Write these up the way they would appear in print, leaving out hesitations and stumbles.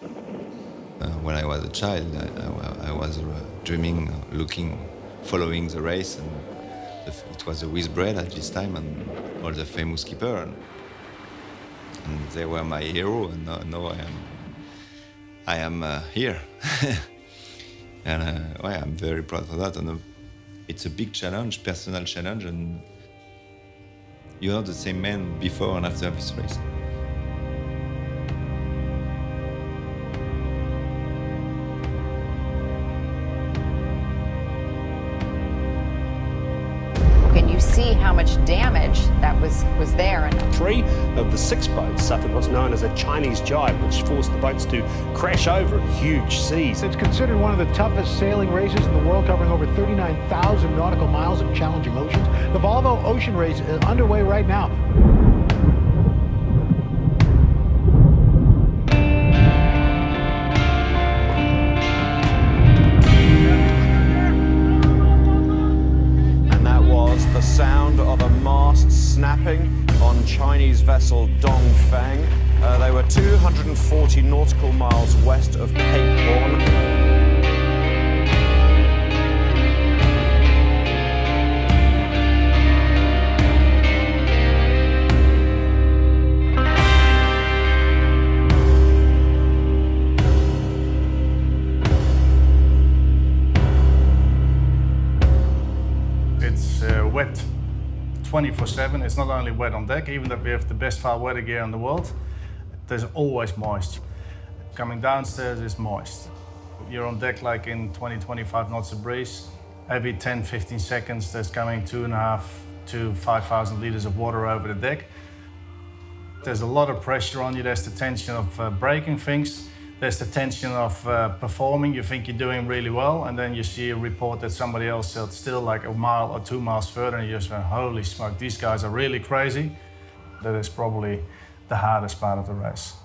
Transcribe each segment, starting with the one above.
When I was a child, I was dreaming, following the race, and it was the Whizbread at this time, and all the famous skipper, and they were my hero, and now I am here, and I'm very proud for that. And it's a big challenge, personal challenge, and you're not the same man before and after this race. See how much damage that was there. And 3 of the 6 boats suffered what's known as a Chinese jibe, which forced the boats to crash over at huge seas. It's considered one of the toughest sailing races in the world, covering over 39,000 nautical miles of challenging oceans. The Volvo Ocean Race is underway right now. The sound of a mast snapping on Chinese vessel Dongfeng. They were 240 nautical miles west of Cape Horn. It's wet 24/7. It's not only wet on deck, even though we have the best foul weather gear in the world, there's always moisture. Coming downstairs is moist. You're on deck like in 20-25 knots of breeze. Every 10-15 seconds there's coming 2.5 to 5,000 liters of water over the deck. There's a lot of pressure on you. There's the tension of breaking things. There's the tension of performing. You think you're doing really well, and then you see a report that somebody else sailed still like a mile or 2 miles further, and you just went, holy smoke, these guys are really crazy. That is probably the hardest part of the race.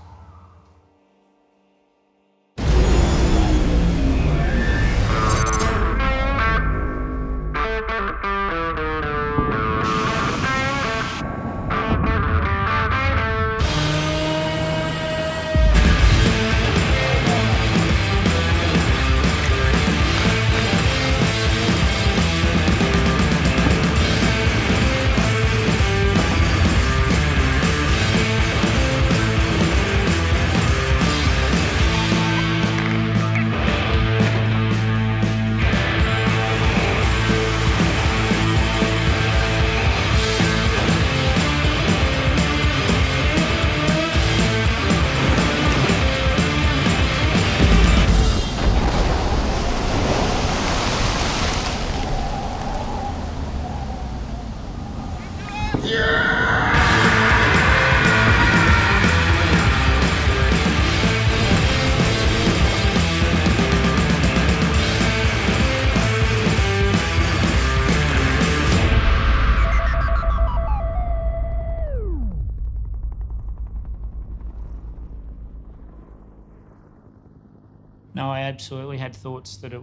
No, I absolutely had thoughts that it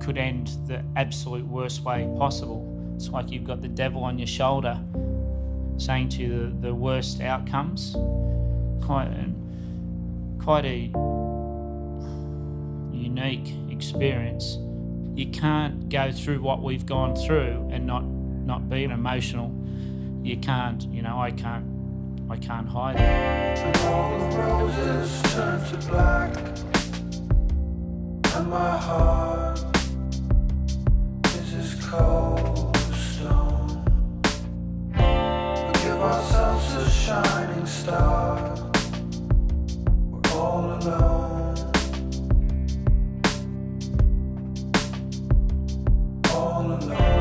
could end the absolute worst way possible. It's like you've got the devil on your shoulder saying to you the worst outcomes. Quite a unique experience. You can't go through what we've gone through and not be emotional. You can't, you know, I can't hide it. All the roses turn to black, and my heart is as cold as stone. We give ourselves a shining star. We're all alone, all alone.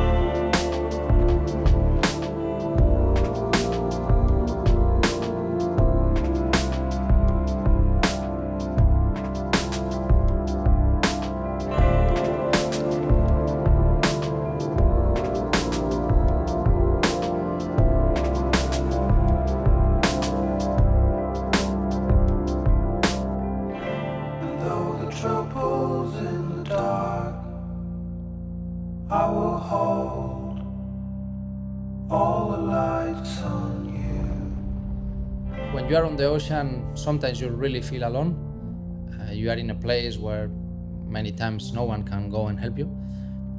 Troubles in the dark, I will hold all the lights on you. When you are on the ocean, sometimes you really feel alone. You are in a place where many times no one can go and help you.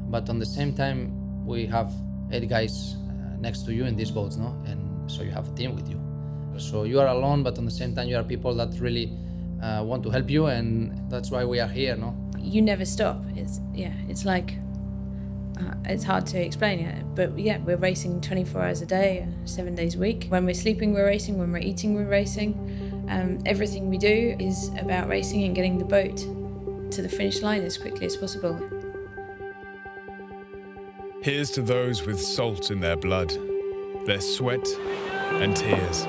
But on the same time, we have 8 guys next to you in these boats, no? And so you have a team with you. So you are alone, but on the same time, you are people that really want to help you, and that's why we are here, no? You never stop. It's like, it's hard to explain it, but yeah, we're racing 24 hours a day, 7 days a week. When we're sleeping, we're racing. When we're eating, we're racing. Everything we do is about racing and getting the boat to the finish line as quickly as possible. Here's to those with salt in their blood, their sweat and tears.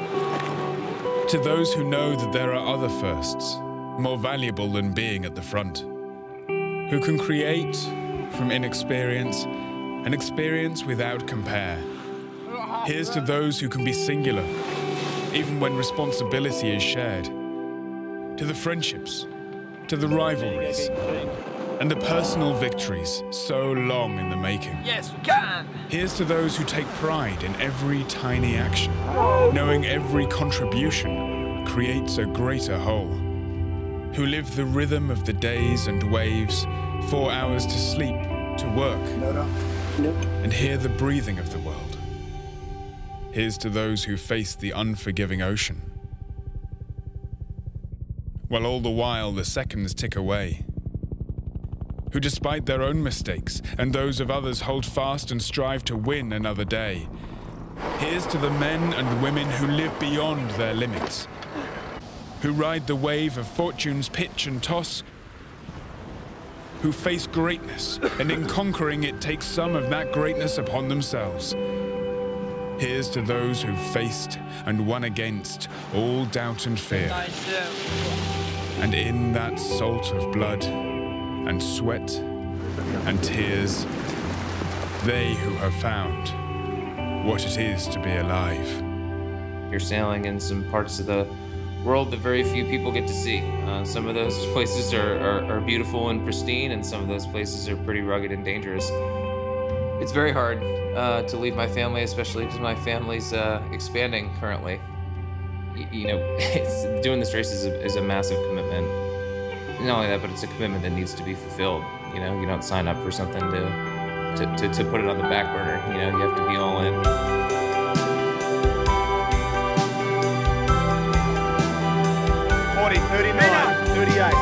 To those who know that there are other firsts, more valuable than being at the front, who can create from inexperience an experience without compare. Here's to those who can be singular, even when responsibility is shared. To the friendships, to the rivalries, and the personal victories so long in the making. Yes, we can! Here's to those who take pride in every tiny action, knowing every contribution creates a greater whole. Who live the rhythm of the days and waves, 4 hours to sleep, to work, and hear the breathing of the world. Here's to those who face the unforgiving ocean, while all the while the seconds tick away. Who despite their own mistakes and those of others hold fast and strive to win another day. Here's to the men and women who live beyond their limits, who ride the wave of fortune's pitch and toss, who face greatness and in conquering it take some of that greatness upon themselves. Here's to those who've faced and won against all doubt and fear. And in that salt of blood and sweat and tears, they who have found what it is to be alive. You're sailing in some parts of the world that very few people get to see. Some of those places are beautiful and pristine, and some of those places are pretty rugged and dangerous. It's very hard to leave my family, especially because my family's expanding currently. You know, doing this race is a massive commitment. Not only that, but it's a commitment that needs to be fulfilled. You know, you don't sign up for something to put it on the back burner. You know, you have to be all in. 40, 39, 38.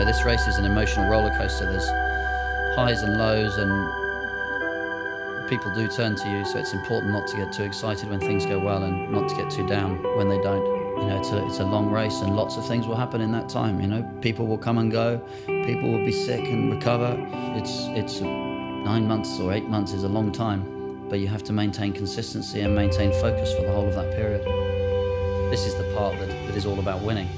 This race is an emotional roller coaster. There's highs and lows, and people do turn to you, so it's important not to get too excited when things go well and not to get too down when they don't. You know, it's a long race, and lots of things will happen in that time. You know, people will come and go, people will be sick and recover. It's 9 months or 8 months is a long time, but you have to maintain consistency and maintain focus for the whole of that period. This is the part that is all about winning.